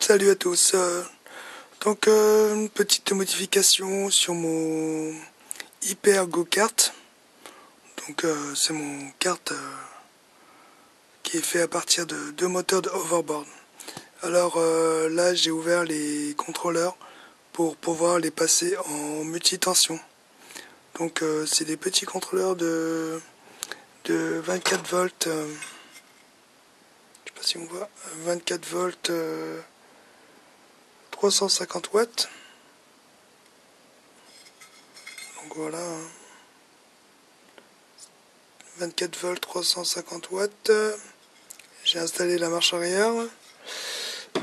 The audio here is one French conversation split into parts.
Salut à tous. Une petite modification sur mon Hyper Go-Kart. C'est mon kart qui est fait à partir de deux moteurs de hoverboard. Alors là, j'ai ouvert les contrôleurs pour pouvoir les passer en multitension. C'est des petits contrôleurs de 24 volts. Je sais pas si on voit 24 volts. 350 watts. Donc voilà. 24 volts, 350 watts. J'ai installé la marche arrière.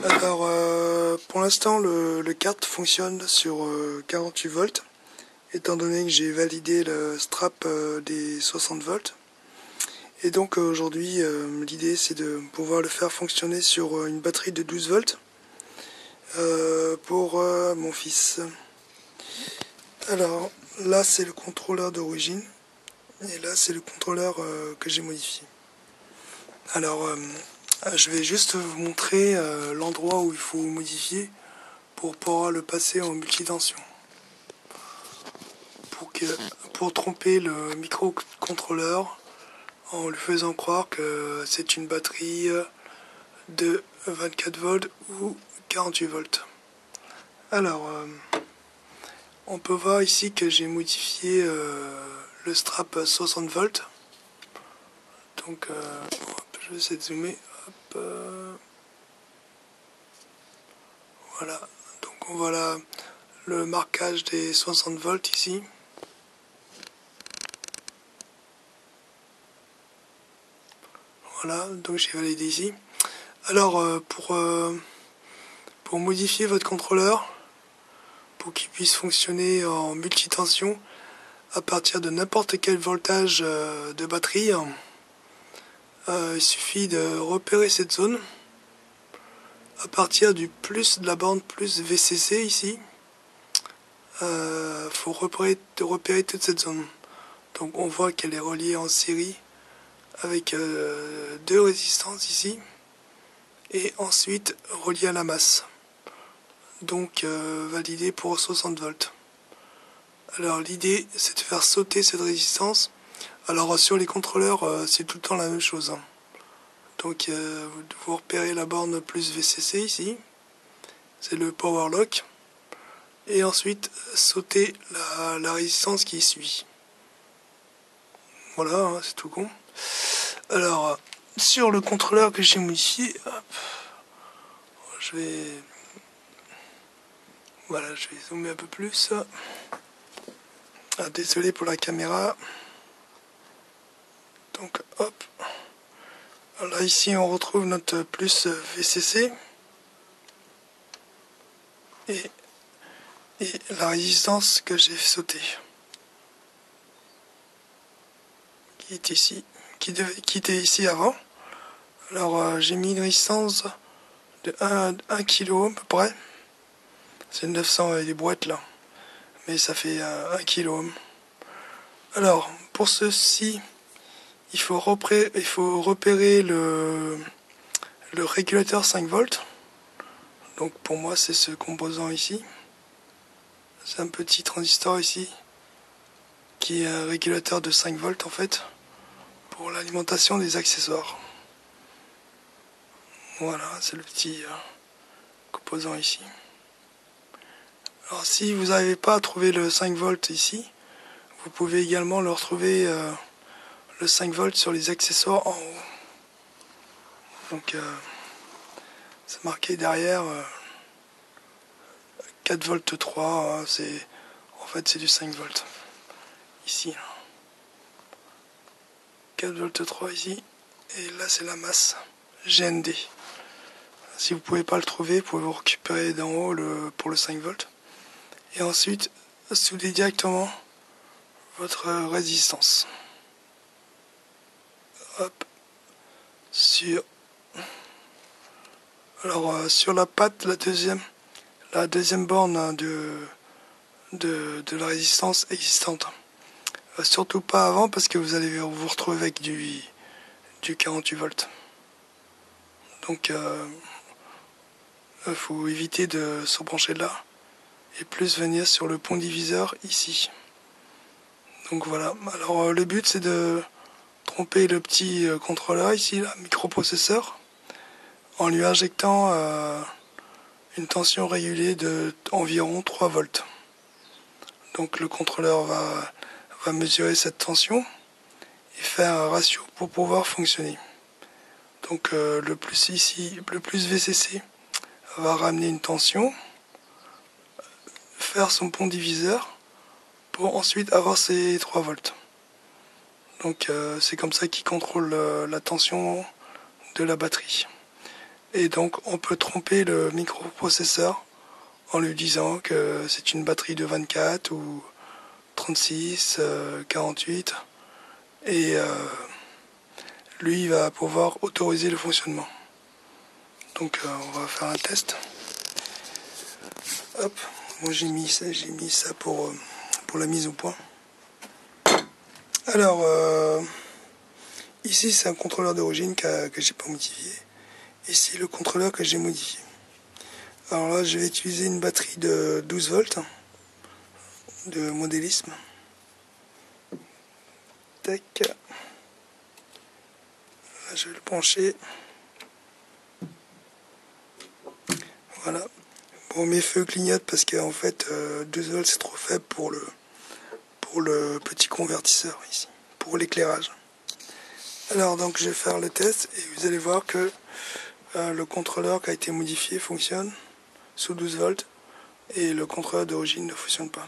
Alors, pour l'instant, le kart fonctionne sur 48 volts, étant donné que j'ai validé le strap des 60 volts. Et donc aujourd'hui, l'idée c'est de pouvoir le faire fonctionner sur une batterie de 12 volts pour mon fils. Alors là, c'est le contrôleur d'origine. Et là, c'est le contrôleur que j'ai modifié. Alors, je vais juste vous montrer l'endroit où il faut modifier pour pouvoir le passer en multitension. Pour tromper le microcontrôleur en lui faisant croire que c'est une batterie de 24 volts ou 48 volts. Alors, on peut voir ici que j'ai modifié le strap 60 volts. Donc, je vais essayer de zoomer. Hop, voilà. Donc, on voit le marquage des 60 volts ici. Voilà, donc j'ai validé ici. Alors, pour modifier votre contrôleur, pour qu'il puisse fonctionner en multitension à partir de n'importe quel voltage de batterie, il suffit de repérer cette zone à partir du plus de la borne plus VCC ici. Faut repérer toute cette zone. Donc on voit qu'elle est reliée en série avec deux résistances ici et ensuite reliée à la masse. Donc validé pour 60 volts. Alors l'idée c'est de faire sauter cette résistance. Alors sur les contrôleurs c'est tout le temps la même chose. Donc vous repérez la borne plus VCC ici. C'est le power lock. Et ensuite sauter la résistance qui suit. Voilà, hein, c'est tout con. Alors sur le contrôleur que j'ai modifié, hop, je vais zoomer un peu plus. Ah, désolé pour la caméra. Donc hop. Là ici on retrouve notre plus VCC et la résistance que j'ai sauté qui est ici, qui était ici avant. Alors j'ai mis une résistance de 1 kilo à peu près. C'est 900 et des boîtes là, mais ça fait 1 kilo. Alors pour ceci il faut repérer le régulateur 5 volts. Donc pour moi c'est ce composant ici. C'est un petit transistor ici qui est un régulateur de 5 volts en fait pour l'alimentation des accessoires. Voilà, c'est le petit composant ici. Alors si vous n'arrivez pas à trouver le 5 volts ici, vous pouvez également le retrouver le 5 volts sur les accessoires en haut. Donc c'est marqué derrière 4 volts 3, hein, en fait c'est du 5 volts ici. 4 volts 3 ici, et là c'est la masse GND. Si vous ne pouvez pas le trouver, vous pouvez vous récupérer d'en haut pour le 5 volts. Et ensuite, souder directement votre résistance. Hop. Sur la patte, la deuxième borne de la résistance existante. Surtout pas avant parce que vous allez vous retrouver avec du 48 volts. Donc faut éviter de se brancher là et plus venir sur le pont diviseur ici. Donc voilà, alors le but c'est de tromper le petit contrôleur ici, là, microprocesseur, en lui injectant une tension régulée de environ 3 volts. Donc le contrôleur va mesurer cette tension et faire un ratio pour pouvoir fonctionner. Donc le plus ici, le plus VCC va ramener une tension, faire son pont diviseur pour ensuite avoir ses 3 volts. Donc c'est comme ça qu'il contrôle la tension de la batterie. Et donc on peut tromper le microprocesseur en lui disant que c'est une batterie de 24 ou 36, 48 et lui il va pouvoir autoriser le fonctionnement. Donc on va faire un test. Hop, moi j'ai mis ça pour la mise au point. Alors ici c'est un contrôleur d'origine que j'ai pas modifié. Ici le contrôleur que j'ai modifié. Alors là je vais utiliser une batterie de 12 volts de modélisme. Tac. Là je vais le brancher. Voilà. Bon, mes feux clignotent parce qu'en fait 12 volts c'est trop faible pour le petit convertisseur ici, pour l'éclairage. Alors donc je vais faire le test et vous allez voir que le contrôleur qui a été modifié fonctionne sous 12 volts et le contrôleur d'origine ne fonctionne pas.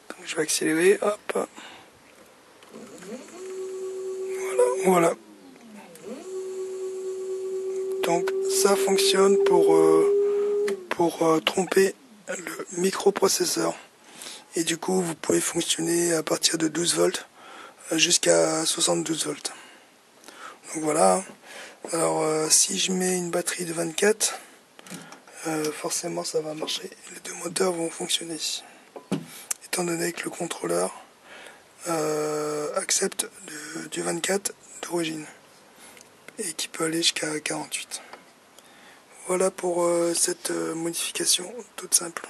Donc je vais accélérer, hop. Voilà. Donc ça fonctionne pour tromper le microprocesseur. Et du coup vous pouvez fonctionner à partir de 12 volts jusqu'à 72 volts. Donc voilà. Alors si je mets une batterie de 24, forcément ça va marcher. Les deux moteurs vont fonctionner. Étant donné que le contrôleur accepte du 24 d'origine et qui peut aller jusqu'à 48. Voilà pour cette modification toute simple.